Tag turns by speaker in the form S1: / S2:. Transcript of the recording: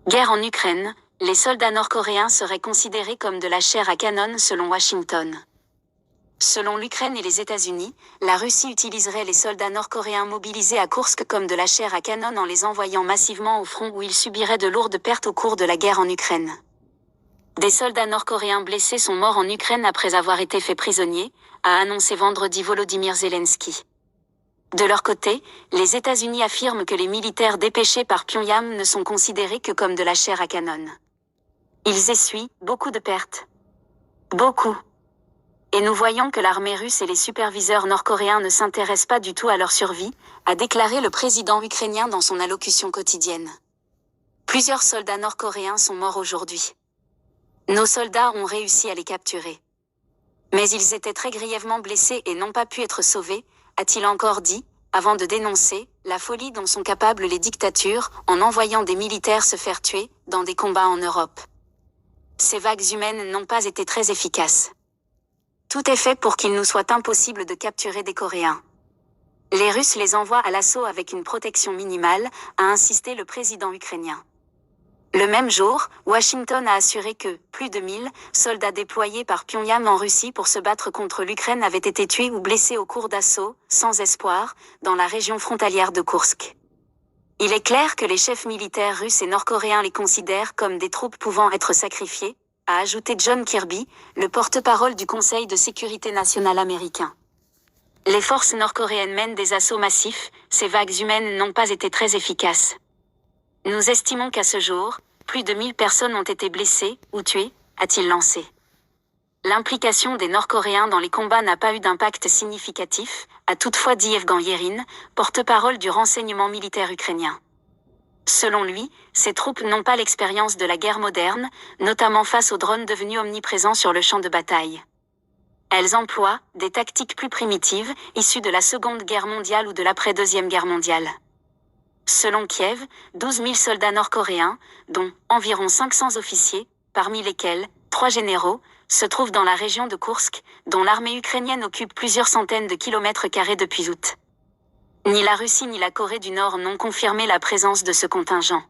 S1: Guerre en Ukraine, les soldats nord-coréens seraient considérés comme de la chair à canon selon Washington. Selon l'Ukraine et les États-Unis, la Russie utiliserait les soldats nord-coréens mobilisés à Koursk comme de la chair à canon en les envoyant massivement au front où ils subiraient de lourdes pertes au cours de la guerre en Ukraine. Des soldats nord-coréens blessés sont morts en Ukraine après avoir été faits prisonniers, a annoncé vendredi Volodymyr Zelensky. De leur côté, les États-Unis affirment que les militaires dépêchés par Pyongyang ne sont considérés que comme de la chair à canon. Ils essuient beaucoup de pertes. Beaucoup. Et nous voyons que l'armée russe et les superviseurs nord-coréens ne s'intéressent pas du tout à leur survie, a déclaré le président ukrainien dans son allocution quotidienne. Plusieurs soldats nord-coréens sont morts aujourd'hui. Nos soldats ont réussi à les capturer. Mais ils étaient très grièvement blessés et n'ont pas pu être sauvés, a-t-il encore dit, avant de dénoncer la folie dont sont capables les dictatures en envoyant des militaires se faire tuer dans des combats en Europe. Ces vagues humaines n'ont pas été très efficaces. Tout est fait pour qu'il nous soit impossible de capturer des Coréens. Les Russes les envoient à l'assaut avec une protection minimale, a insisté le président ukrainien. Le même jour, Washington a assuré que plus de 1000 soldats déployés par Pyongyang en Russie pour se battre contre l'Ukraine avaient été tués ou blessés au cours d'assauts, sans espoir, dans la région frontalière de Koursk. Il est clair que les chefs militaires russes et nord-coréens les considèrent comme des troupes pouvant être sacrifiées, a ajouté John Kirby, le porte-parole du Conseil de sécurité nationale américain. Les forces nord-coréennes mènent des assauts massifs, ces vagues humaines n'ont pas été très efficaces. Nous estimons qu'à ce jour, plus de 1000 personnes ont été blessées ou tuées, a-t-il lancé. L'implication des Nord-Coréens dans les combats n'a pas eu d'impact significatif, a toutefois dit Evgen Yerin, porte-parole du renseignement militaire ukrainien. Selon lui, ces troupes n'ont pas l'expérience de la guerre moderne, notamment face aux drones devenus omniprésents sur le champ de bataille. Elles emploient des tactiques plus primitives, issues de la Seconde Guerre mondiale ou de l'après-Deuxième Guerre mondiale. Selon Kiev, 12 000 soldats nord-coréens, dont environ 500 officiers, parmi lesquels 3 généraux, se trouvent dans la région de Koursk, dont l'armée ukrainienne occupe plusieurs centaines de kilomètres carrés depuis août. Ni la Russie ni la Corée du Nord n'ont confirmé la présence de ce contingent.